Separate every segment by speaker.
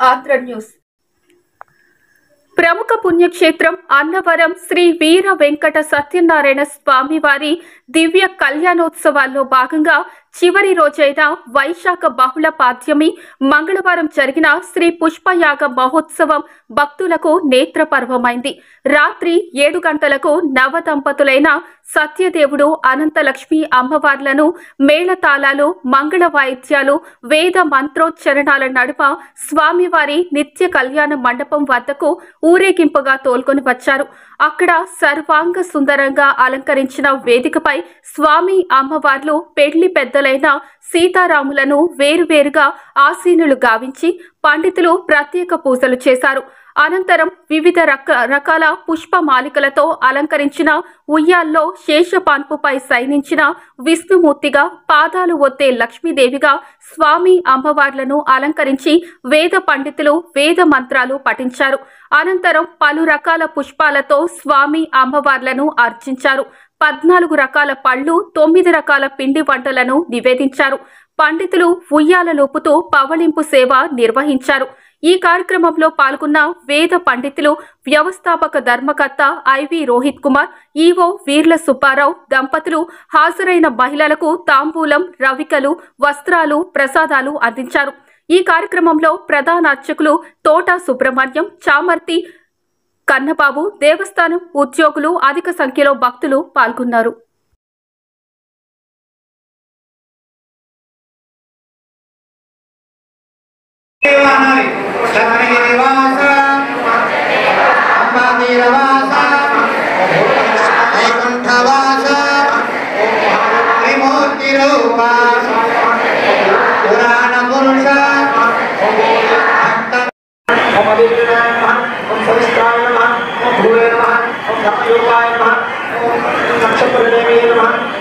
Speaker 1: Andhra news. ప్రముఖ పుణ్యక్షేత్రం అన్నవరం శ్రీ వీర వెంకట సత్యనారాయణ స్వామివారి దివ్య కళ్యాణోత్సవాల్లో భాగంగా చివరి రోజైన వైశాఖ బహుళ పాడ్యమి మంగళవారం జరిగిన శ్రీ పుష్పయాగ మహోత్సవం భక్తులకు నేత్రపర్వమైంది. రాత్రి 7 గంటలకు నవదంపతులైన సత్యదేవుడు అనంతలక్ష్మి అమ్మవార్లను మేళతాళాలు, మంగళ వాయిద్యాలు, వేద మంత్రోచ్చరణాల నడుమ స్వామివారి నిత్య కళ్యాణ మండపం వద్దకు ఊరేగింపుగా తోల్కొని వచ్చారు. అక్కడ సర్వాంగ సుందరంగా అలంకరించిన వేదికపై స్వామి అమ్మవార్లు పెళ్లి పెద్దలైన సీతారాములను వేరువేరుగా ఆసీనులు గావించి పండితులు ప్రత్యేక పూజలు చేశారు. అనంతరం వివిధ రకాల పుష్పమాలికలతో అలంకరించిన ఉయ్యాల్లో శేషపాన్పుపై శయనించిన విష్ణుమూర్తిగా, పాదాలు ఒత్తే లక్ష్మీదేవిగా స్వామి అమ్మవార్లను అలంకరించి వేద పండితులు వేద మంత్రాలు పఠించారు. అనంతరం పలు రకాల పుష్పాలతో స్వామి అమ్మవార్లను అర్చించారు. 14 రకాల పళ్ళు, 9 రకాల పిండి వంటలను నివేదించారు. పండితులు ఉయ్యాల లోపుతూ పవళింపు సేవ నిర్వహించారు. ఈ కార్యక్రమంలో పాల్గొన్న వేద పండితులు, వ్యవస్థాపక ధర్మకర్త ఐవి రోహిత్ కుమార్, ఈవో వీర్ల సుబ్బారావు దంపతులు హాజరైన మహిళలకు తాంబూలం, రవికలు, వస్త్రాలు, ప్రసాదాలు అందించారు. ఈ కార్యక్రమంలో ప్రధాన అర్చకులు తోట సుబ్రహ్మణ్యం, చామర్తి కన్నబాబు, దేవస్థానం ఉద్యోగులు, అధిక సంఖ్యలో భక్తులు పాల్గొన్నారు.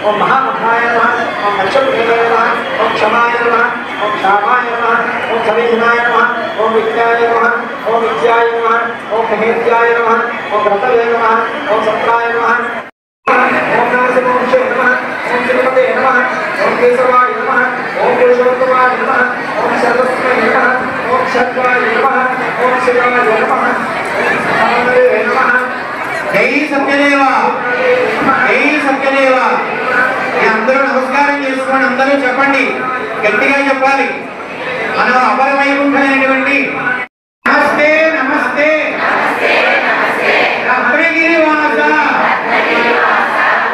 Speaker 2: ओम महामहाय नमः, ओम नक्षत्राय नमः, ओम क्षमाय नमः, ओम क्षामाय नमः, ओम सविघ्नाय नमः, ओम विद्याय नमः, ओम विद्याय नमः, ओम महेन्द्राय नमः, ओम रतवे नमः, ओम सत्राय नमः, ओम नासिमोक्षे नमः, ओम श्रीमते नमः, ओम केशवाय नमः, ओम पुरुषोत्तमाय नमः, ओम सर्वस्मै नमः, ओम शक्राय नमः, ओम शिवाय नमः, ओम नमः। जय सत्यदेवा, जय सत्यदेवा। అందరూ నమస్కారం చేసుకోండి, అందరూ చెప్పండి, గట్టిగా చెప్పాలి. మనం అపరమైనటువంటి నమస్తే నమస్తే రత్నగిరివాస,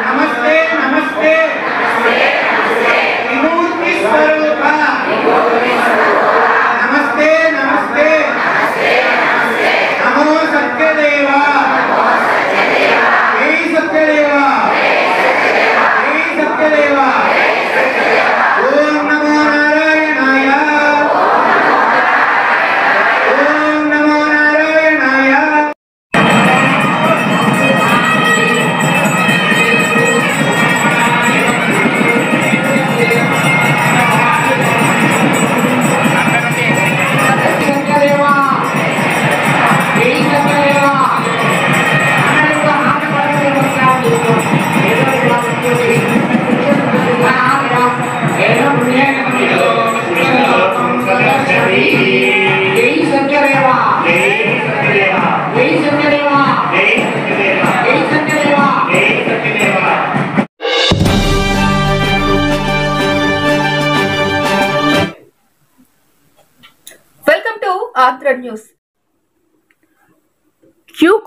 Speaker 2: నమస్తే నమస్తే విమూర్తి స్వరూప, నమస్తే నమస్తే నమో సత్యదేవా, జై సత్యదేవా, సత్యదేవా. ఓం నమో నారాయణాయ, ఓం నమో నారాయణాయ. సత్యదేవా, జై Satyadeva.
Speaker 1: Welcome to Andhra news.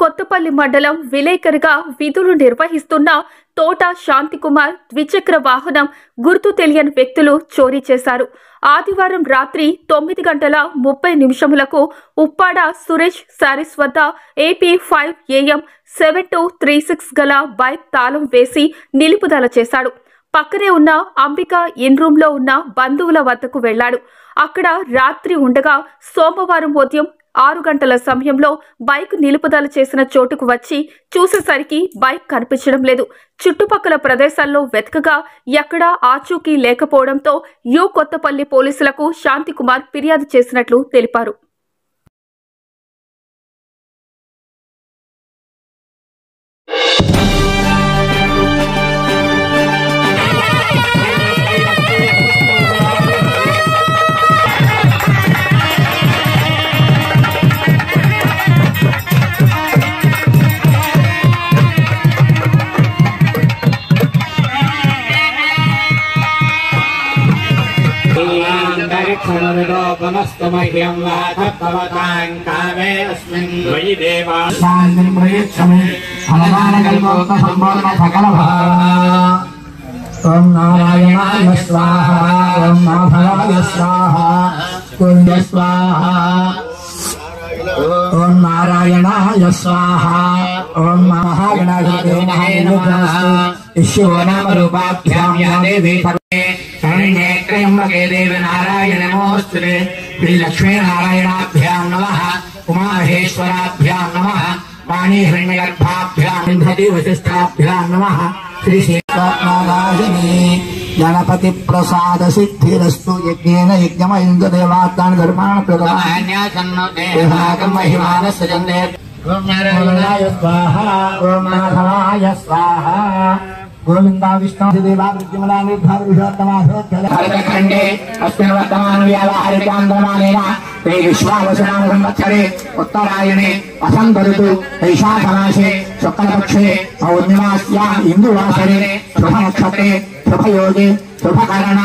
Speaker 1: Kothapalli మండలం విలేకరిగా విధులు నిర్వహిస్తున్న తోట శాంతికుమార్ ద్విచక్ర వాహనం గుర్తు తెలియని వ్యక్తులు చోరీ చేశారు. ఆదివారం రాత్రి 9:30 ఉప్పాడ సురేష్ సారీస్ వద్ద AP 5 AM 7236 గల బైక్ తాళం వేసి నిలుపుదల చేశాడు. పక్కనే ఉన్న అంబికా ఇన్ రూమ్ లో ఉన్న బంధువుల వద్దకు వెళ్లాడు. అక్కడ రాత్రి ఉండగా సోమవారం ఉదయం 6 గంటల సమయంలో బైక్ నిలుపుదల చేసిన చోటుకు వచ్చి చూసేసరికి బైక్ కనిపించడం లేదు. చుట్టుపక్కల ప్రదేశాల్లో వెతకగా ఎక్కడా ఆచూకీ లేకపోవడంతో కొత్తపల్లి పోలీసులకు శాంతికుమార్ ఫిర్యాదు చేసినట్లు తెలిపారు.
Speaker 2: क्षणविलोपमस्तु मह्यं वातभवतां कामे अस्मिन् वै देवा
Speaker 3: ओम नारायणाय स्वाहा ओम नाभयाय स्वाहा कुंज स्वाहा ओम नारायणाय स्वाहा ओम महागणाधिपते नमः ईश्वरो नाम रूपाभ्यां या देवी सर्वे शरण्ये देवी नारायण नमोस्तुते श्री लक्ष्मी नारायणाभ्यां नमः उमामहेश्वराभ्यां नमः वाणी हिरण्यगर्भाभ्यां इंद्रदी वसिष्ठाभ्यां नमः श्री नारायणी गणपति प्रसाद सिद्धिरस्तु यज्ञेन यज्ञमयन्तु देवात्तान् धर्मान् प्रदानान्यासन्नो महिमानस्य जन्ते ओम नारायणाय स्वाहा ओम माधवाय स्वाहा गोविंदा विष्णु देवा विद्यमना निर्धार विषोत्तमाखंडे अस्मिन् वर्तमान व्यावहारिकान्दमानेन ते विश्वावसनाम संवत्सरे उत्तरायणे वसंत ऋतु वैशाखमासे शुक्लपक्षे पौर्णिमास्यां हिन्दुवासरे शुभनक्षत्रे शुभयोगे शुभकरण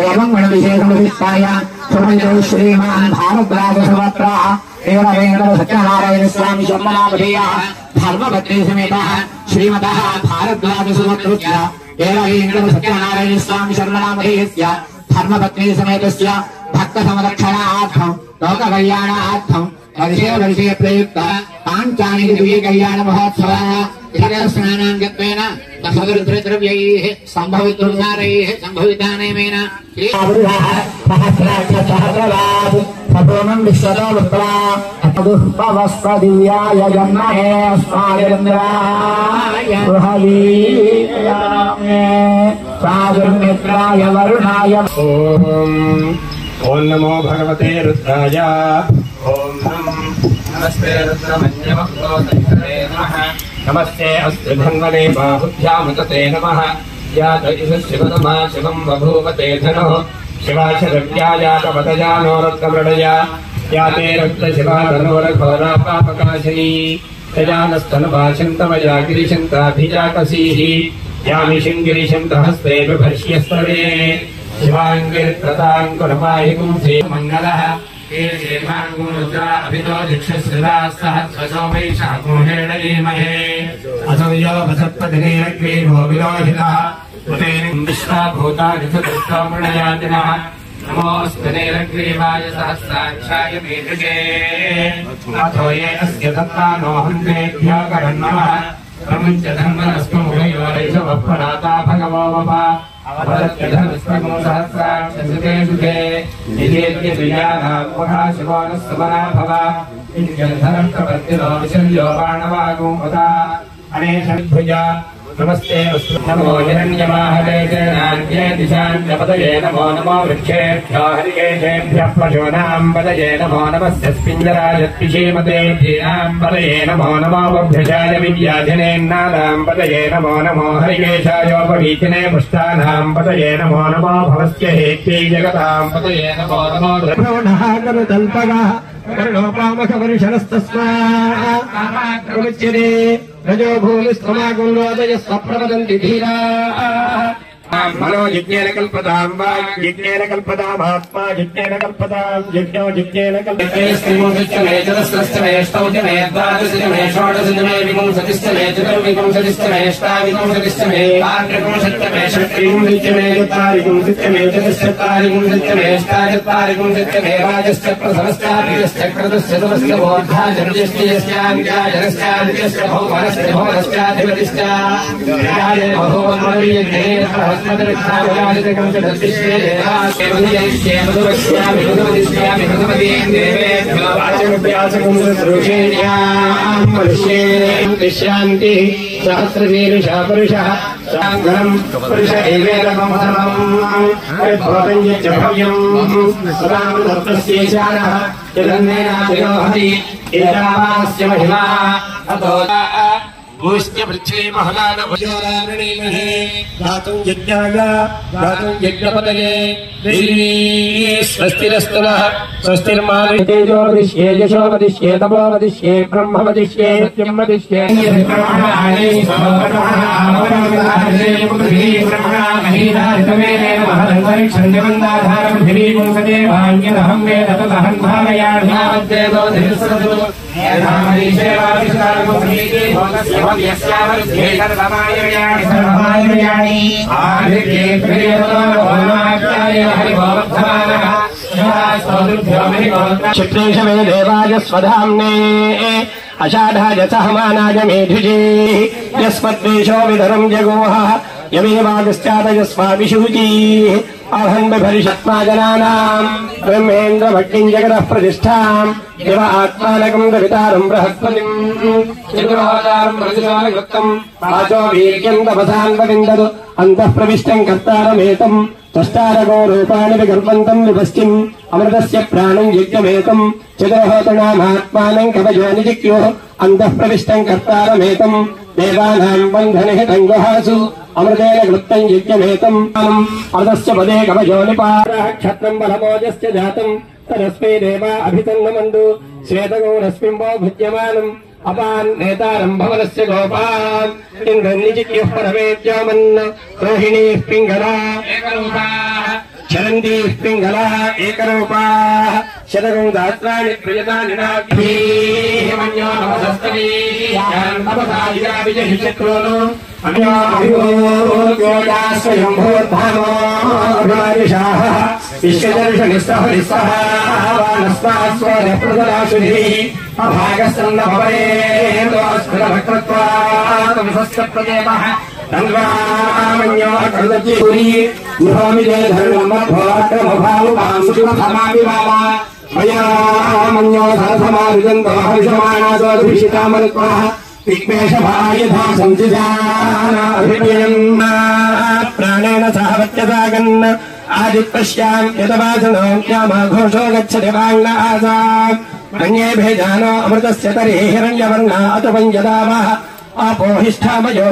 Speaker 3: एवं गणविशेषविशिष्टाय शुभयो श्रीमान् भारद्वाजसुभद्राः देववेंद्र सत्यनारायण स्वामी शर्मनामधेयः धर्मपत्नी समेतः श्रीमतः भारद्वाजसुभद्रस्य देववेंद्र सत्यनारायण स्वामी शर्मनामधेयस्य धर्मपत्नी समेतस्य भक्त संरक्षणार्थं लोककल्याणार्थं वर्षे प्रयुक्त पाञ्चानि दिव्य कल्याण महोत्सवः स्नानाङ्गत्वेन दशविरुद्रद्रव्यैः सम्भवितुर्नारैः सम्भवितानेमेन सपूर्णं विश्वतो विप्रा अतुष्पवस्पदिव्याय जन्महे अस्मादिन्द्राय बृहवीयामे साधुर्मित्राय वरुणाय
Speaker 2: ओम नमो भगवते रुद्राय ओम नमस्ते रुद्रमन्यवक्रोधरे नमः नमस्ते अस्तु धन्वने बाहुभ्यामुतते नमः यात इह शिवनमा शिवं बभूवते धनुः शिवाशरव्यायातवतजानो रक्तमृडया याते रक्तशिवा धनोरघोरा पापकाशिनी यजानस्तनुभाषन्तमया गिरिशन्ताभिजाकसीः यामिषिं गिरिशन्तहस्ते बिभर्ष्यस्तवे शिवाङ्गिरताङ्कुरमाहिकुं श्रीमङ्गलः ेर्माङ्गुमुद्रा अभितो दिक्षश्रिदास्तहस्वसो वैशाखोहेण धीमहे असंयो भसत्पतिरेरग्रीवो विलोहितः उतेन विश्वाभूतानि चतुष्टो मृणयातिनः नमोऽस्तनेरग्रीवाय सहस्राक्षाय मेधुके अथो ये अस्य दत्तानो हन्तेभ्यो करन्नमः प्रमुञ्च धर्मनस्त्वमुभयोरैषवः भगवो वप अवदत्यधर्मस्त्वं सहस्राक्षसुते सुते निजेत्य तुयानात्महा शिवो नः सुमना भव इत्यर्थरक्तवर्तिनो विशल्यो बाणवागुमुदा अनेशभुजा नमस्ते नमो हिरण्यमाहदेशनान्ये दिशान्यपतये नमो नमो वृक्षेभ्यो हरिकेशेभ्यः पशूनां पतये नमो नमस्य स्पिञ्जराजत्पिषीमते धीनां पतये नमो नमो वभ्यजाय विद्याधिनेन्नादां पतये नमो नमो हरिकेशायोपवीतिने पुष्टानां पतये नमो नमो भवस्य हेत्यै जगतां पतये नमो नमो द्रवणः करुतल्पगः कर्णोपामखवर्षणस्तस्माच्यते रजो भूमिस्तमागुण्डोदयस्वप्रवदन्ति धीराः मनो यज्ञेन कल्पतां वा यज्ञेन कल्पतामात्मा यज्ञेन कल्पतां यज्ञो यज्ञेन कल्पते श्रीमुखश्चमे चतुस्रश्चमे ष्टौचमे द्वादशचमे षोडशचमे विपुंसतिश्चमे चतुर्विपुंसतिश्चमे अष्टाविपुंसतिश्चमे आर्द्रपुंसत्यमे षट्विपुंसत्यमे चत्वारिपुंसत्यमे चतुश्चत्वारिपुंसत्यमे अष्टाचत्वारिपुंसत्यमे राजश्च प्रथमश्चाद्यश्च क्रतुश्च चतुश्च बोद्धाचर्यश्चयस्याङ्गाचरस्याद्यश्चाद्यश्च भौमनश्च भौमनश्चाधिपतिश्च शांति सहस्रवीरुषः पुरुषः साङ्गरं पुरुष एवेदकं सर्वं च भव्यं सदा दत्तस्येशानः यदन्नेनाभिरोहति एतावास्य महिमा अतो पूष्य पृथ्वी महदानभयोरारणीमहे गातुं यज्ञाय गातुं यज्ञपतये स्वस्तिरस्तवः स्वस्तिर्मानुतेजोवदिष्ये यशोवदिष्ये तपोवदिष्ये ब्रह्मवदिष्ये सत्यंवदिष्ये क्षिप्रेशमे देवाय स्वधाम्ने अषाढाय सहमानाय मेधुजे यस्मद्वेषो विधरं जगोः यमेवागस्त्यादयस्वाभिषूचीः अहं बिभरिषत्माजनानां ब्रह्मेन्द्रभट्टिं जगतः प्रतिष्ठाम् इव आत्मानकं कवितारं बृहस्पतिम् चतुर्होदारं प्रतिशालकृतम् वाचो वीर्यं तपसान्वविन्दतु अन्तः प्रविष्टं कर्तारमेतम् तष्टारको रूपाणि विकल्पन्तम् विपश्चिम् अमृतस्य प्राणं यज्ञमेतम् चतुर्होतनामात्मानं कवयोनि जिज्ञोः अन्तः प्रविष्टं कर्तारमेतम् देवानां बन्धनहितं गुहासु अमृतेन कृतं यज्ञमेतम् अमृतस्य पदे कवयोनिपारः क्षत्रं बलमोजस्य जातम् तदस्मै देवा अभितन्नमन्तु श्वेतगौरस्मिम्बो भुज्यमानम् अपान् नेतारं भवनस्य गोपान् इन्द्रन्निजिज्ञः परमेद्यामन् रोहिणीः पिङ्गला एकरूपाः चरन्तीः पिङ्गला एकरूपाः शतकं दात्राणि प्रियतानि नाभ्यः मन्यो नमस्ते स्वयं भूर्धामोर्धामोर्धारिषाः विश्वदर्शनिस्तहरिस्तहावानस्वास्वरप्रदराशुधिः अभागस्तन्नभवेन्दोऽस्फुरभक्तत्वात् तन्वामन्यो अकृतचिपुरी निहोमि जय धर्ममध्वाक्रमभावुकां सुखमाविवामा मया मन्यो धर्ममारुजन्तो हर्षमाणासोऽभिषितामरुत्वाः विघ्नेशभायधा संसिधानाभिप्रियम् प्राणेन सह वच्यसागन् आदित्पश्याम् यतवासनो श्यामघोषो गच्छति वाङ्न आसाम् मन्ये भेजानो अमृतस्य तर्हि हिरण्यवर्णा अत पञ्चदावः अपोहिष्ठामयो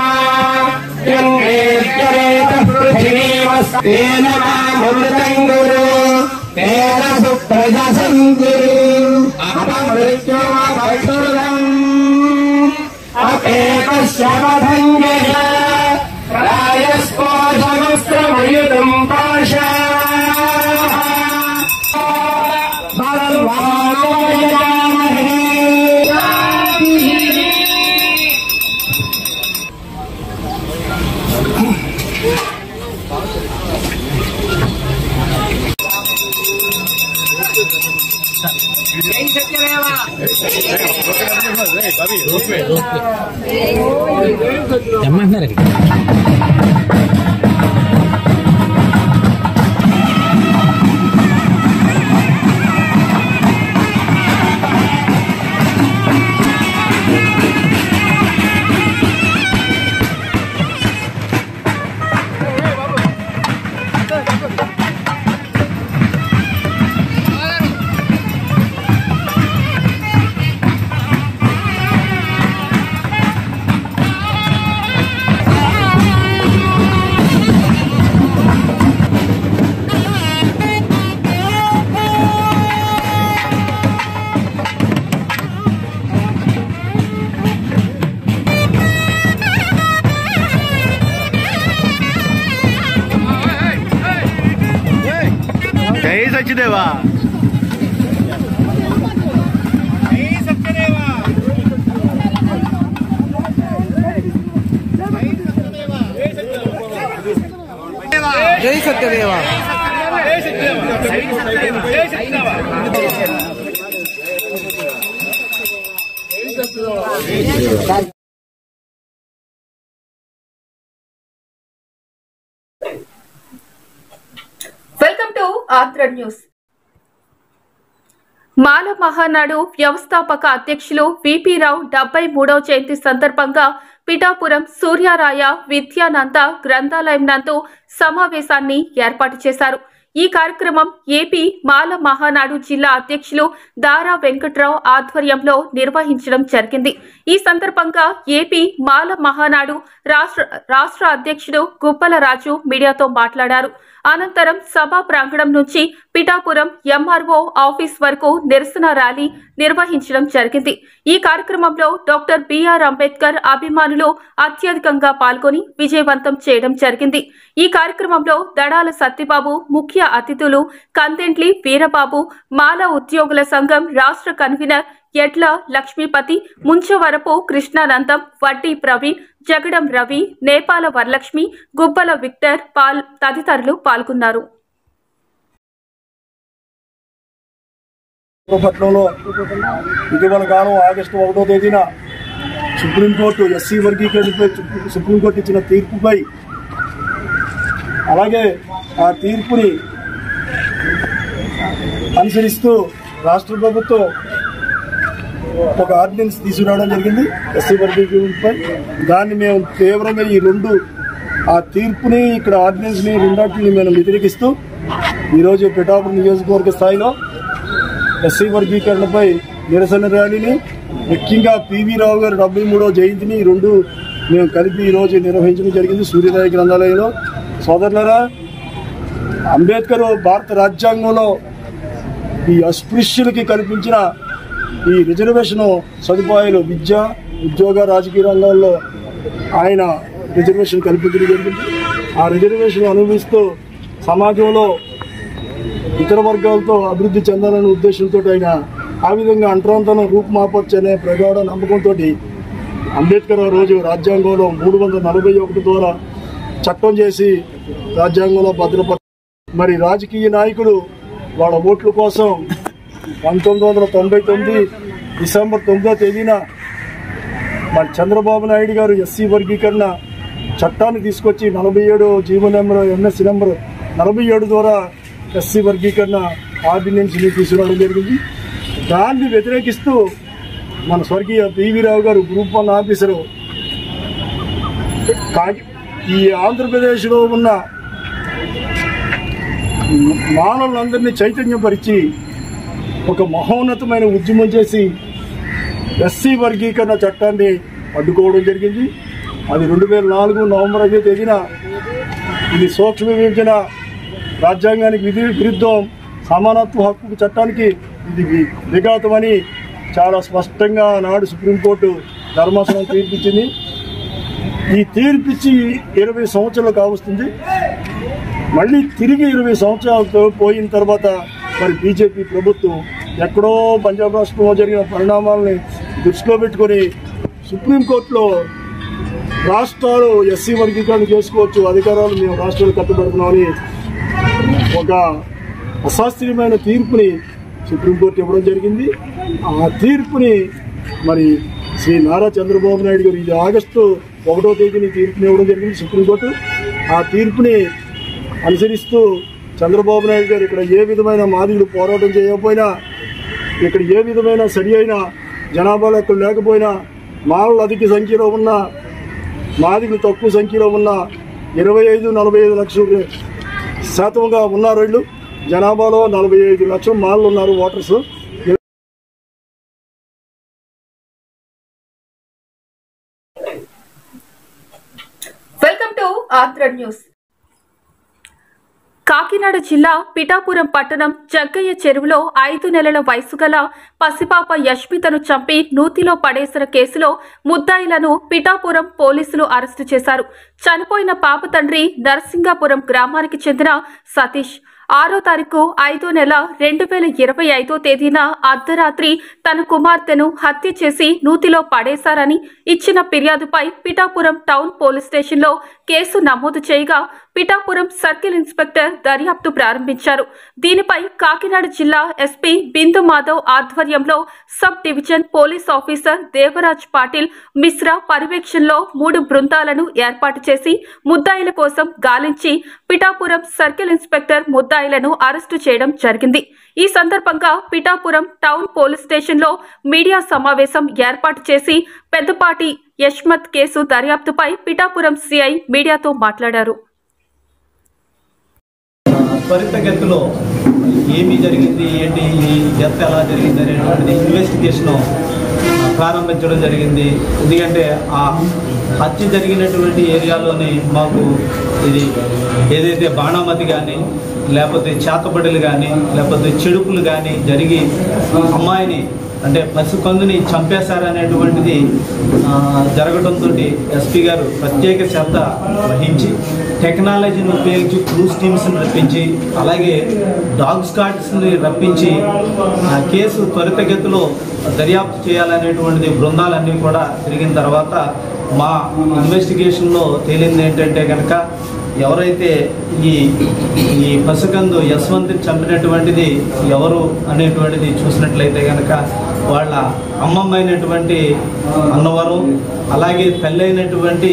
Speaker 2: पृथिवीमस्तेन मामृतम् गुरु तेन सुप्रजसम् गुरु अपमृत्यो अपेकस्य वधञ्जय रायस्पोषमस्त्रमयुतम् पाशा
Speaker 4: जय सच्चिदेवा जय सत्यदेवा
Speaker 1: వెల్కమ్ టు ఆంధ్ర న్యూస్. మాల మహానాడు వ్యవస్థాపక అధ్యక్షులు విపి రావు 73వ జయంతి సందర్భంగా పిఠాపురం సూర్యారాయ విద్యానంద గ్రంథాలయం నందు సమావేశాన్ని ఏర్పాటు చేశారు. ఈ కార్యక్రమం ఏపీ మాల మహానాడు జిల్లా అధ్యక్షులు దారా వెంకట్రావు ఆధ్వర్యంలో నిర్వహించడం జరిగింది. ఈ సందర్భంగా ఏపీ మాల మహానాడు రాష్ట్ర అధ్యక్షుడు గుబ్బల రాజు మీడియాతో మాట్లాడారు. అనంతరం సభా ప్రాంగణం నుంచి పిఠాపురం ఎంఆర్ఓ ఆఫీస్ వరకు నిరసన ర్యాలీ నిర్వహించడం జరిగింది. ఈ కార్యక్రమంలో డాక్టర్ బిఆర్ అంబేద్కర్ అభిమానులు అత్యధికంగా పాల్గొని విజయవంతం చేయడం జరిగింది. ఈ కార్యక్రమంలో దడాల సత్యబాబు ముఖ్య అతిథులు, కందెంట్లి వీరబాబు, మాల ఉద్యోగుల సంఘం రాష్ట్ర కన్వీనర్ ఎడ్ల లక్ష్మీపతి, ముంచవరపు కృష్ణానందం, వడ్డీ ప్రవీణ్, జగడం రవి, నేపాల వరలక్ష్మి, గుబ్బల విక్టర్ తదితరులు పాల్గొన్నారు.
Speaker 5: పట్నంలో ఇటీవల కాలం ఆగస్టు 1వ తేదీన సుప్రీంకోర్టు ఎస్సీ వర్గీకరణపై సుప్రీంకోర్టు ఇచ్చిన తీర్పుపై, అలాగే ఆ తీర్పుని అనుసరిస్తూ రాష్ట్ర ప్రభుత్వం ఒక ఆర్డినెన్స్ తీసుకురావడం జరిగింది ఎస్సీ వర్గీకరణపై. దాన్ని మేము తీవ్రంగా ఆ తీర్పుని ఇక్కడ ఆర్డినెన్స్ని రెండాటిని మేము వ్యతిరేకిస్తూ ఈరోజు పిఠాపురం నియోజకవర్గ స్థాయిలో ఎస్సీ వర్గీకరణపై నిరసన ర్యాలీని, ముఖ్యంగా పివి రావు గారి 73వ జయంతిని ఈ రెండు మేము కలిపి ఈరోజు నిర్వహించడం జరిగింది సూర్యోదయ గ్రంథాలయంలో. సోదరులారా, అంబేద్కర్ భారత రాజ్యాంగంలో ఈ అస్పృశ్యులకి కల్పించిన ఈ రిజర్వేషన్ సదుపాయాలు విద్య, ఉద్యోగ, రాజకీయ రంగాల్లో ఆయన రిజర్వేషన్ కల్పించడం జరిగింది. ఆ రిజర్వేషన్ అనుభవిస్తూ సమాజంలో ఇతర వర్గాలతో అభివృద్ధి చెందాలనే ఉద్దేశంతో ఆయన ఆ విధంగా అంటరాంతరం రూపుమాపొచ్చు అనే ప్రగాఢ నమ్మకంతో అంబేద్కర్ ఆ రోజు రాజ్యాంగంలో 341 ద్వారా చట్టం చేసి రాజ్యాంగంలో భద్రపరిచారు. మరి రాజకీయ నాయకులు వాళ్ళ ఓట్ల కోసం 1999 డిసెంబర్ 9వ తేదీన మరి చంద్రబాబు నాయుడు గారు ఎస్సీ వర్గీకరణ చట్టాన్ని తీసుకొచ్చి 47 జీవో నెంబర్ ఎంఎస్ నెంబర్ 47 ద్వారా ఎస్సీ వర్గీకరణ ఆర్డినెన్స్ని తీసుకురావడం జరిగింది. దాన్ని వ్యతిరేకిస్తూ మన స్వర్గీయ పివి రావు గారు గ్రూప్ 1 ఆఫీసరు ఈ ఆంధ్రప్రదేశ్లో ఉన్న మానవులందరినీ చైతన్యపరిచి ఒక మహోన్నతమైన ఉద్యమం చేసి ఎస్సీ వర్గీకరణ చట్టాన్ని అడ్డుకోవడం జరిగింది. అది 2004 నవంబర్ 5వ తేదీన ఇది సూక్ష్మ విభజన రాజ్యాంగానికి విరుద్ధం, సమానత్వ హక్కు చట్టానికి ఇది విఘాతమని చాలా స్పష్టంగా నాడు సుప్రీంకోర్టు ధర్మాసనం తీర్పిచ్చింది. ఈ తీర్పిచ్చి 20 సంవత్సరాలు కావస్తుంది. మళ్ళీ తిరిగి 20 సంవత్సరాలతో పోయిన తర్వాత మరి బీజేపీ ప్రభుత్వం ఎక్కడో పంజాబ్ రాష్ట్రంలో జరిగిన పరిణామాలని దృష్టిలో పెట్టుకొని సుప్రీంకోర్టులో రాష్ట్రాలు ఎస్సీ వర్గీకరణ చేసుకోవచ్చు, అధికారాలు మేము రాష్ట్రాలు కట్టుబడుతున్నామని ఒక అశాస్త్రీయమైన తీర్పుని సుప్రీంకోర్టు ఇవ్వడం జరిగింది. ఆ తీర్పుని మరి శ్రీ నారా చంద్రబాబు నాయుడు గారు ఇది ఆగస్టు 1వ తేదీని తీర్పుని ఇవ్వడం జరిగింది సుప్రీంకోర్టు. ఆ తీర్పుని అనుసరిస్తూ చంద్రబాబు నాయుడు గారు ఇక్కడ ఏ విధమైన మాదిగలు పోరాటం చేయకపోయినా, ఇక్కడ ఏ విధమైన సరి అయిన జనాభా లెక్కలు లేకపోయినా, మానవులు అధిక సంఖ్యలో ఉన్న మాదిగలు తక్కువ సంఖ్యలో ఉన్న 25-45 లక్షల శాతంగా ఉన్నారు. వీళ్ళు జనాభాలో 45 లక్షల మానవులు ఉన్నారు voters.
Speaker 1: Welcome to Andhra news. Kakinada జిల్లా పిఠాపురం పట్టణం జగ్గయ్య చెరువులో 5 నెలల వయసు గల పసిపాప యష్మితను చంపి నూతిలో పడేసిన కేసులో ముద్దాయిలను పిఠాపురం పోలీసులు అరెస్టు చేశారు. చనిపోయిన పాప తండ్రి నరసింగాపురం గ్రామానికి చెందిన సతీష్ 6వ తారీఖు 5వ నెల 2025వ తేదీన అర్ధరాత్రి తన కుమార్తెను హత్య చేసి నూతిలో పడేశారని ఇచ్చిన ఫిర్యాదుపై పిఠాపురం టౌన్ పోలీస్ స్టేషన్లో కేసు నమోదు చేయగా పిఠాపురం సర్కిల్ ఇన్స్పెక్టర్ దర్యాప్తు ప్రారంభించారు. దీనిపై కాకినాడ జిల్లా ఎస్పీ బిందు మాధవ్ ఆధ్వర్యంలో sub division police officer Devaraj Patil Mishra పర్యవేక్షణలో 3 బృందాలను ఏర్పాటు చేసి ముద్దాయిల కోసం గాలించి పిఠాపురం సర్కిల్ ఇన్స్పెక్టర్ ముద్దాయిలను అరెస్టు చేయడం జరిగింది. ఈ సందర్భంగా పిఠాపురం టౌన్ పోలీస్ స్టేషన్లో మీడియా సమావేశం ఏర్పాటు చేసి పెద్దపాటి యష్మత్ కేసు దర్యాప్తుపై పిఠాపురం సిఐ మీడియాతో మాట్లాడారు.
Speaker 6: త్వరితగతిలో ఏమి జరిగింది, ఏంటి, ఈ డెత్ ఎలా జరిగింది అనేటువంటిది ఇన్వెస్టిగేషను ప్రారంభించడం జరిగింది. ఎందుకంటే ఆ హత్య జరిగినటువంటి ఏరియాలోని మాకు ఇది ఏదైతే బాణామతి కానీ లేకపోతే చేతబడులు కానీ లేకపోతే చెడుపులు కానీ జరిగి అమ్మాయిని అంటే పసికందుని చంపేశారనేటువంటిది జరగడంతో ఎస్పీ గారు ప్రత్యేక శ్రద్ధ వహించి టెక్నాలజీని ఉపయోగించి క్రూస్ టీమ్స్ని రప్పించి అలాగే డాగ్ స్క్వాడ్స్ని రప్పించి కేసు త్వరితగతిలో దర్యాప్తు చేయాలనేటువంటిది బృందాలన్నీ కూడా తిరిగిన తర్వాత మా ఇన్వెస్టిగేషన్లో తేలింది ఏంటంటే కనుక ఎవరైతే ఈ పసికందు యశ్వంత్ని చంపినటువంటిది ఎవరు అనేటువంటిది చూసినట్లయితే కనుక వాళ్ళ అమ్మమ్మ అయినటువంటి అన్నవరం అలాగే తల్లి అయినటువంటి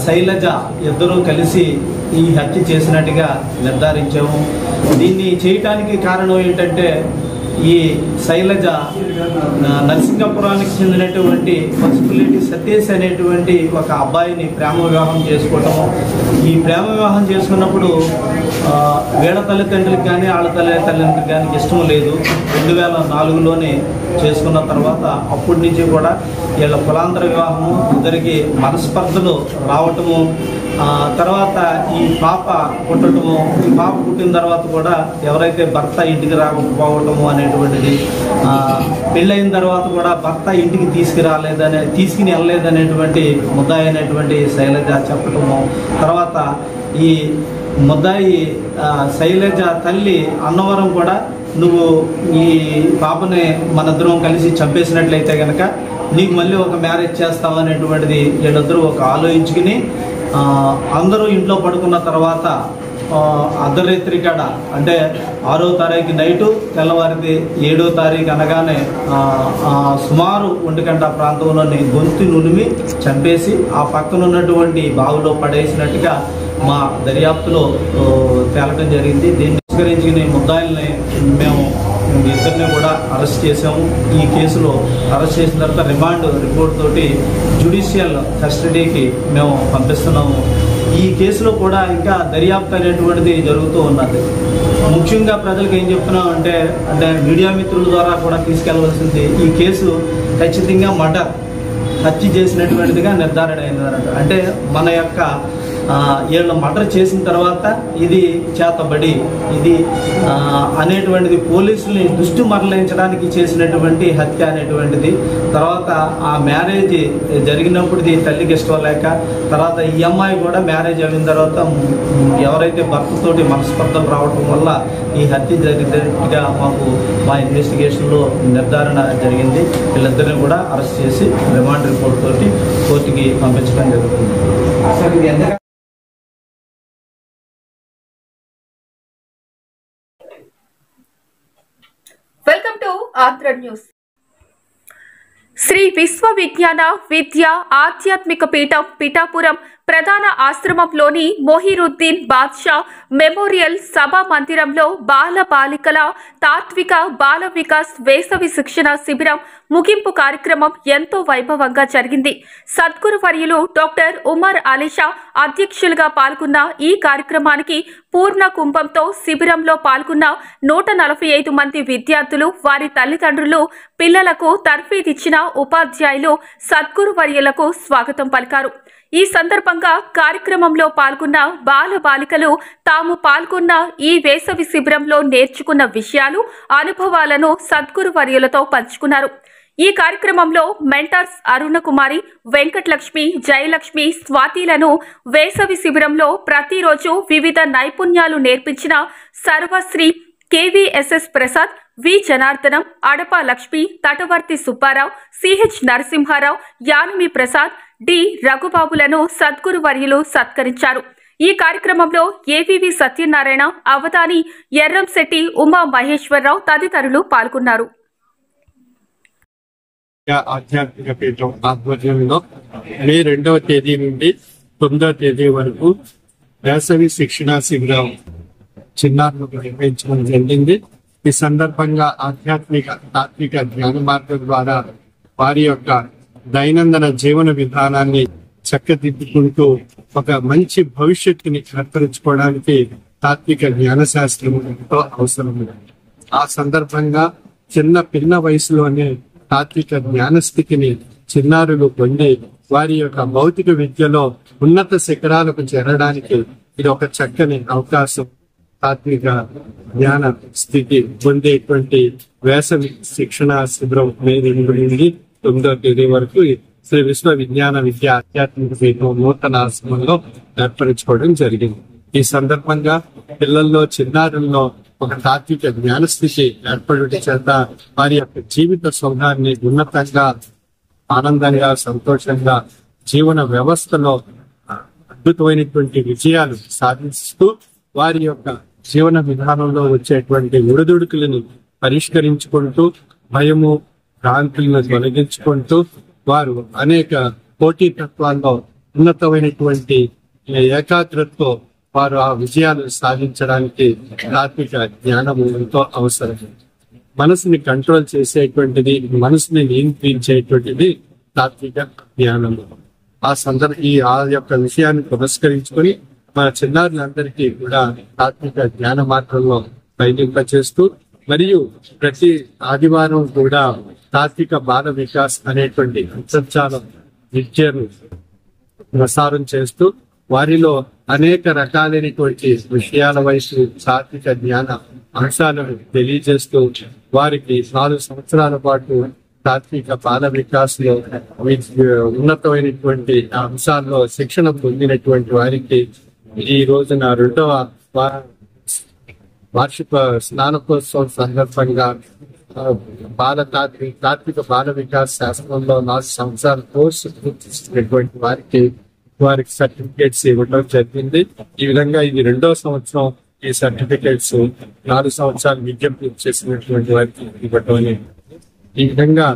Speaker 6: శైలజ ఇద్దరూ కలిసి ఈ హత్య చేసినట్టుగా నిర్ధారించాము. దీన్ని చేయటానికి కారణం ఏంటంటే ఈ శైలజ నరసింగపురానికి చెందినటువంటి పసుపులేటి సతీష్ అనేటువంటి ఒక అబ్బాయిని ప్రేమ వివాహం చేసుకోవటము. ఈ ప్రేమ వివాహం చేసుకున్నప్పుడు వీళ్ళ తల్లిదండ్రులకు కానీ వాళ్ళ తల్లిదండ్రులకు కానీ ఇష్టం లేదు. 2004లోనే చేసుకున్న తర్వాత అప్పటి నుంచి కూడా వీళ్ళ కులాంతర వివాహము, ఇద్దరికి మనస్పర్ధలు రావటము, తర్వాత ఈ పాప పుట్టడము, ఈ పాప పుట్టిన తర్వాత కూడా ఎవరైతే భర్త ఇంటికి రాకపోవటము అనేటువంటిది, పెళ్ళైన తర్వాత కూడా భర్త ఇంటికి తీసుకుని వెళ్ళలేదనేటువంటి ముద్దాయి అయినటువంటి శైలజ చెప్పటము, తర్వాత ఈ ముద్దాయి శైలజ తల్లి అన్నవరం కూడా నువ్వు ఈ పాపని మనిద్దరం కలిసి చంపేసినట్లయితే కనుక నీకు మళ్ళీ ఒక మ్యారేజ్ చేస్తావు అనేటువంటిది వీళ్ళిద్దరూ ఒక ఆలోచించుకుని అందరూ ఇంట్లో పడుకున్న తర్వాత అర్ధరాత్రి కాడ అంటే 6వ తారీఖు నైటు తెల్లవారిది 7వ తారీఖు అనగానే సుమారు 1 గంట ప్రాంతంలోని గొంతు నులిమి చంపేసి ఆ పక్కన ఉన్నటువంటి బావిలో పడేసినట్టుగా మా దర్యాప్తులో తేలటం జరిగింది. దీన్ని స్వీకరించిన ముద్దాయిల్ని మేము ఇద్దరిని కూడా అరెస్ట్ చేసాము. ఈ కేసులో అరెస్ట్ చేసిన తర్వాత రిమాండ్ రిపోర్ట్ తోటి జ్యుడిషియల్ కస్టడీకి మేము పంపిస్తున్నాము. ఈ కేసులో కూడా ఇంకా దర్యాప్తు అనేటువంటిది జరుగుతూ ఉన్నది. ముఖ్యంగా ప్రజలకు ఏం చెప్తున్నాం అంటే మీడియా మిత్రుల ద్వారా కూడా తీసుకెళ్లవలసింది, ఈ కేసు ఖచ్చితంగా మర్డర్ హత్య చేసినటువంటిదిగా నిర్ధారణ అయిందన్నట్టు. అంటే మన యొక్క వీళ్ళు మర్డర్ చేసిన తర్వాత ఇది చేతబడి ఇది అనేటువంటిది పోలీసుల్ని దృష్టి మరలించడానికి చేసినటువంటి హత్య అనేటువంటిది. తర్వాత ఆ మ్యారేజ్ జరిగినప్పుడు తల్లికి ఇష్టం లేక తర్వాత ఈ అమ్మాయి కూడా మ్యారేజ్ అయిన తర్వాత ఎవరైతే భర్తతోటి మనస్పర్ధలు రావడం వల్ల ఈ హత్య జరిగినట్టుగా మాకు మా ఇన్వెస్టిగేషన్లో నిర్ధారణ జరిగింది. వీళ్ళిద్దరిని కూడా అరెస్ట్ చేసి రిమాండ్ రిపోర్ట్ తోటి కోర్టుకి పంపించడం జరుగుతుంది.
Speaker 1: Welcome to Andhra news. Sri Vishwa Vignana విద్య ఆధ్యాత్మిక పీఠం పిఠాపురం ప్రధాన ఆశ్రమంలోని మొహిరుద్దీన్ బాద్షా మెమోరియల్ సభా మందిరంలో బాల బాలికల తాత్విక బాల వికాస్ వేసవి శిక్షణ శిబిరం ముగింపు కార్యక్రమం ఎంతో వైభవంగా జరిగింది. సద్గురు వర్యులు డాక్టర్ ఉమర్ అలీషా అధ్యక్షులుగా పాల్గొన్న ఈ కార్యక్రమానికి పూర్ణ కుంభంతో శిబిరంలో పాల్గొన్న 145 మంది విద్యార్థులు, వారి తల్లిదండ్రులు, పిల్లలకు తర్ఫీదిచ్చిన ఉపాధ్యాయులు సద్గురు వర్యులకు స్వాగతం పలికారు. ఈ సందర్భంగా కార్యక్రమంలో పాల్గొన్న బాల బాలికలు తాము పాల్గొన్న ఈ వేసవి శిబిరంలో నేర్చుకున్న విషయాలు, అనుభవాలను సద్గురు వర్యులతో పంచుకున్నారు. ఈ కార్యక్రమంలో మెంటర్స్ అరుణకుమారి, వెంకటలక్ష్మి, జయలక్ష్మి, స్వాతిలను వేసవి శిబిరంలో ప్రతిరోజు వివిధ నైపుణ్యాలు నేర్పించిన సర్వశ్రీ కేవీఎస్ఎస్ ప్రసాద్, వి జనార్దనం, అడప లక్ష్మి, తటవర్తి సుబ్బారావు, సిహెచ్ నరసింహారావు, యానమి ప్రసాద్, డి రఘుబాబులను సద్గురు వర్యులు సత్కరించారు. ఈ కార్యక్రమంలో ఏవివి సత్యనారాయణ, అవధాని ఎర్రంశెట్టి, ఉమా మహేశ్వరరావు తదితరులు పాల్గొన్నారు.
Speaker 7: ఆధ్యాత్మిక పీఠం ఆధ్వర్యంలో మే 2వ తేదీ నుండి 9వ తేదీ వరకు వేసవి శిక్షణా శిబిరం చిన్నారులకు నిర్వహించడం జరిగింది. ఈ సందర్భంగా ఆధ్యాత్మిక తాత్విక జ్ఞాన మార్గం ద్వారా వారి యొక్క దైనందిన జీవన విధానాన్ని చక్కదిద్దుకుంటూ ఒక మంచి భవిష్యత్తుని ఏర్పరచుకోవడానికి తాత్విక జ్ఞానశాస్త్రం ఎంతో అవసరం. ఆ సందర్భంగా చిన్న వయసులోనే తాత్విక జ్ఞానస్థితిని చిన్నారులు పొంది వారి యొక్క భౌతిక విద్యలో ఉన్నత శిఖరాలకు చేరడానికి ఇది ఒక చక్కని అవకాశం. తాత్విక జ్ఞాన స్థితి పొందేటువంటి వేసవి శిక్షణ శిబిరం మే 2 నుండి 9వ తేదీ వరకు శ్రీ విశ్వ విజ్ఞాన విద్య ఆధ్యాత్మిక పీఠం నూతన ఆశ్రమంలో ఏర్పరచుకోవడం జరిగింది. ఈ సందర్భంగా పిల్లల్లో చిన్నారుల్లో ఒక తాత్విక జ్ఞాన స్థితి ఏర్పడటం చేత వారి యొక్క జీవిత సౌధాన్ని ఉన్నతంగా ఆనందంగా సంతోషంగా జీవన వ్యవస్థలో అద్భుతమైనటువంటి విజయాలు సాధిస్తూ వారి యొక్క జీవన విధానంలో వచ్చేటువంటి ఒడిదుడుకులను పరిష్కరించుకుంటూ భయము భ్రాంతులను తొలగించుకుంటూ వారు అనేక పోటీ తత్వాల్లో ఉన్నతమైనటువంటి ఏకాగ్రతతో వారు ఆ విజయాలు సాధించడానికి తాత్విక జ్ఞానము ఎంతో అవసరం. మనసుని కంట్రోల్ చేసేటువంటిది, మనసుని నియంత్రించేటువంటిది తాత్విక జ్ఞానము. ఆ యొక్క విషయాన్ని పురస్కరించుకొని మన చిన్నారులందరికీ కూడా తాత్విక జ్ఞాన మార్గంలో పయనింపచేస్తూ మరియు ప్రతి ఆదివారం కూడా తాత్విక బాల వికాస్ అనేటువంటి అంతర్జాల విద్యను ప్రసారం చేస్తూ వారిలో అనేక రకాలైనటువంటి విషయాల వైపు తాత్విక జ్ఞాన అంశాలను తెలియజేస్తూ వారికి 4 సంవత్సరాల పాటు తాత్విక బాల వికాస్ లో ఉన్నతమైనటువంటి అంశాల్లో శిక్షణ పొందినటువంటి వారికి ఈ రోజున 2వ వార్షిక స్నానకోత్సవం సందర్భంగా తాత్విక బాల వికాస్ శాస్త్రంలో 4 సంవత్సరాల కోర్సు పూర్తి చేసినటువంటి వారికి సర్టిఫికేట్స్ ఇవ్వడం జరిగింది. ఈ విధంగా ఇది 2వ సంవత్సరం ఈ సర్టిఫికేట్స్ 4 సంవత్సరాలు విద్య పూర్తి చేసినటువంటి వారికి ఇవ్వడం అనేది. ఈ విధంగా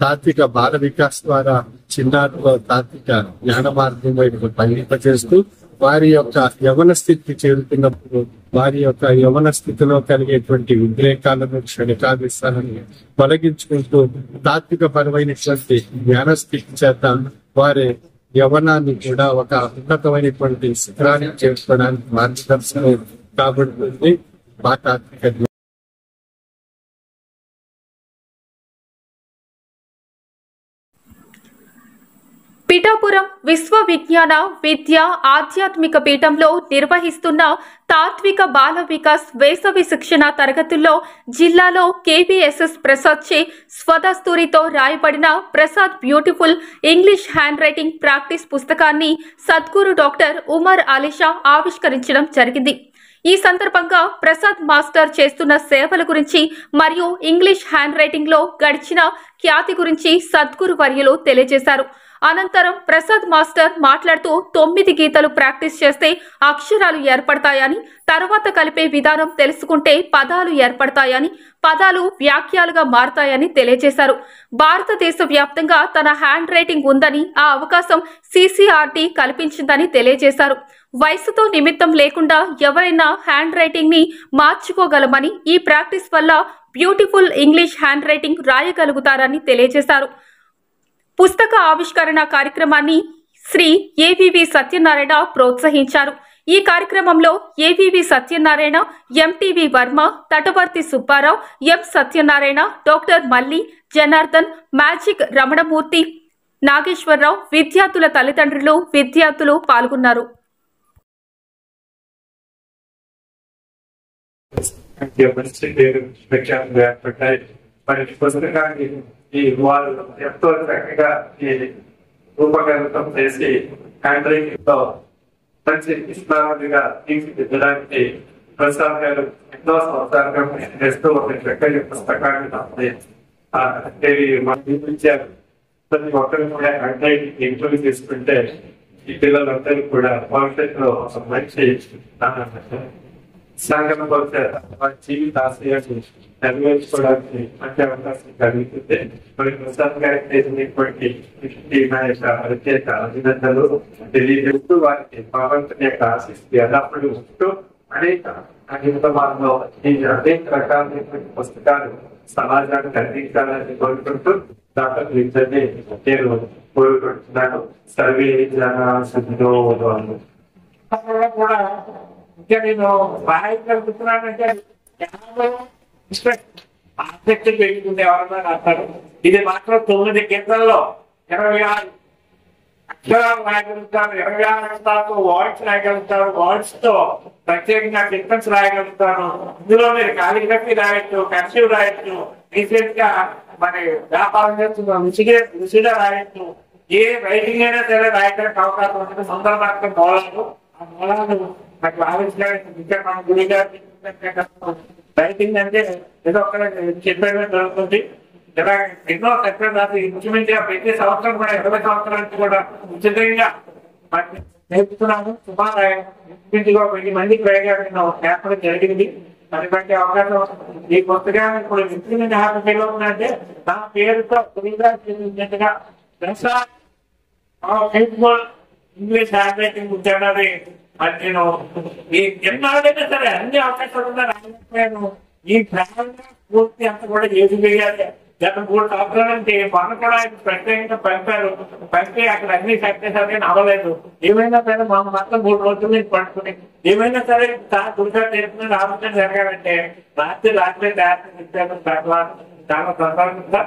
Speaker 7: తాత్విక బాల వికాస్ ద్వారా చిన్నారులో తాత్విక జ్ఞాన మార్గం వైపు పయనింపజేస్తూ వారి యొక్క యవన స్థితికి చేరుతున్నప్పుడు వారి యొక్క యవన స్థితిలో కలిగేటువంటి ఉద్రేకాలను క్షణికావేశాలను తొలగించుకుంటూ తాత్విక పరమైనటువంటి జ్ఞాన స్థితి చేత వారి యవనాన్ని కూడా ఒక ఉన్నతమైనటువంటి శిఖరాన్ని చేసుకోవడానికి మార్గదర్శనం కాబడుతుంది. మా తాత్విక
Speaker 1: పిఠాపురం విశ్వ విజ్ఞాన విద్య ఆధ్యాత్మిక పీఠంలో నిర్వహిస్తున్న తాత్విక బాల వికాస్ వేసవి శిక్షణ తరగతుల్లో జిల్లాలో కేబీఎస్ఎస్ ప్రసాద్ చే స్వదస్తూరితో రాయబడిన Prasad beautiful English hand writing practice పుస్తకాన్ని సద్గురు డాక్టర్ ఉమర్ అలీషా ఆవిష్కరించడం జరిగింది. ఈ సందర్భంగా ప్రసాద్ మాస్టర్ చేస్తున్న సేవల గురించి మరియు ఇంగ్లీష్ హ్యాండ్ రైటింగ్ లో గడిచిన ఖ్యాతి గురించి సద్గురు వర్యులు తెలియజేశారు. అనంతరం ప్రసాద్ మాస్టర్ మాట్లాడుతూ 9 గీతలు ప్రాక్టీస్ చేస్తే అక్షరాలు ఏర్పడతాయని, తర్వాత కలిపే విధానం తెలుసుకుంటే పదాలు ఏర్పడతాయని, పదాలు వాక్యాలుగా మారతాయని తెలియజేశారు. భారతదేశ వ్యాప్తంగా తన హ్యాండ్ రైటింగ్ ఉందని, ఆ అవకాశం CCRT కల్పించిందని తెలియజేశారు. వయసుతో నిమిత్తం లేకుండా ఎవరైనా హ్యాండ్ రైటింగ్ ని మార్చుకోగలమని, ఈ ప్రాక్టీస్ వల్ల బ్యూటిఫుల్ ఇంగ్లీష్ హ్యాండ్ రైటింగ్ రాయగలుగుతారని తెలియజేశారు. పుస్తక ఆవిష్కరణ కార్యక్రమాన్ని శ్రీ ఏవివి సత్యనారాయణ ప్రోత్సహించారు. ఈ కార్యక్రమంలో ఏవివి సత్యనారాయణ, ఎంటీవీ వర్మ, తటవర్తి సుబ్బారావు, ఎం సత్యనారాయణ, డాక్టర్ మల్లి, జనార్దన్, మ్యాజిక్ రమణమూర్తి, నాగేశ్వరరావు, విద్యార్థుల తల్లిదండ్రులు, విద్యార్థులు పాల్గొన్నారు.
Speaker 7: ఈ వాళ్ళు ఎంతో చక్కగా ఈ రూపకల్పన చేసి హ్యాండ్ రైటింగ్ తో మంచి ఇస్లామిగా తీర్చిదిద్దడానికి ప్రసాద్ గారు ఎన్నో సంవత్సరాలుగా చేస్తూ ఒక చక్కని పుస్తకాన్ని ఇచ్చారు. ప్రతి ఒక్కరు కూడా హ్యాండ్ రైటింగ్ ఇంప్రూవ్ చేసుకుంటే ఈ పిల్లలందరూ కూడా భవిష్యత్తులో ఒక మంచి సంఘం వారి జీవిత ఆశయాన్ని నెరవేర్చుకోవడానికి మంచి అవకాశం కలుగుతుంది. మరి ప్రసాద్ గారికి చేసినటువంటి నా యొక్క ప్రత్యేక అభినందనలు తెలియజేస్తూ వారికి భగవంతుని యొక్క ఆశిస్తూ ఎల్లప్పుడూ ఉంటూ అనేక కార్యక్రమాల్లో అనేక రకాలైనటువంటి పుస్తకాలు సమాజానికి అందించాలని కోరుకుంటూ డాక్టర్ విద్యని నేను కోరుకుంటున్నాను. సర్వే జన సుఖినో భవంతు.
Speaker 3: ఇంకా నేను రాయగలుగుతున్నానంటే ఆసక్తి పెరుగుతుంది ఎవరన్నా రాస్తాడు. ఇది మాత్రం 9 గంటల్లో 26 అక్షరాలు రాయగలుగుతాను, 26 అక్షరాలతో వర్డ్స్ రాయగలుగుతాను, వర్డ్స్ తో ప్రత్యేకంగా డిఫరెన్స్ రాయగలుగుతాను. ఇందులో మీరు కాలిగ్రఫీ రాయొచ్చు, కర్సివ్ రాయొచ్చు, రీసెంట్ గా మరి వ్యాపారం చేస్తున్న రుచిగా రాయొచ్చు. ఏ రైటింగ్ అయినా సరే రాయడానికి అవకాశం ఉంటుంది. సుందర మార్గం మూలాలు, ఆ మూలాలు నాకు ఆవిష్కరించిన ఇంకా మన గురి గారి రైటింగ్ అంటే ఏదో ఒక చెప్పేయడం జరుగుతుంది. ఇలా ఎన్నో సెపరేట్ రాసి ఇంచుమించుగా ప్రతి సంవత్సరం కూడా 20 సంవత్సరానికి కూడా ఉచితంగా నేర్పుతున్నాము. సుమారు ఇంచుమించుగా 1000 మందికి పైగా నేర్పడం జరిగింది. అది బట్టి అవకాశం ఈ పుస్తకాన్ని ఇప్పుడు ఇంచుమించు హ్యాపీలో ఉందంటే నా పేరుతో గురిగా చేసినట్టుగా ఇంగ్లీష్ హ్యాండ్ రైటింగ్ ఉద్యోగాన్ని మరి నేను ఈ ఎన్నాళ్ళైనా సరే అన్ని అవకాశాలు ఉన్నా ఈ ప్రారంభ పూర్తి అంతా కూడా ఏది వేయాలి. గత 3 సంవత్సరాలంటే మన కూడా ఆయన ప్రత్యేకంగా పంపారు. పంపి అక్కడ అన్ని సక్సెస్ అనేది అవ్వలేదు. ఏమైనా సరే మా మొత్తం 3 రోజుల నుంచి పడుతుంది. ఏమైనా సరే గురిగా నేర్చుకుని ఆలోచన జరగాలంటే రాత్రి ఇచ్చాను. చాలా ప్రధానంగా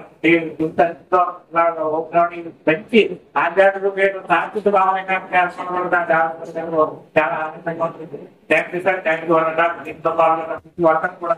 Speaker 3: పెంచి ఆధ్యాత్మిక పేరు సాంస్కృతిక భావన చాలా ఆనందంగా ఉంటుంది. Thank you sir. Thank you. ఇంత బాగా కూడా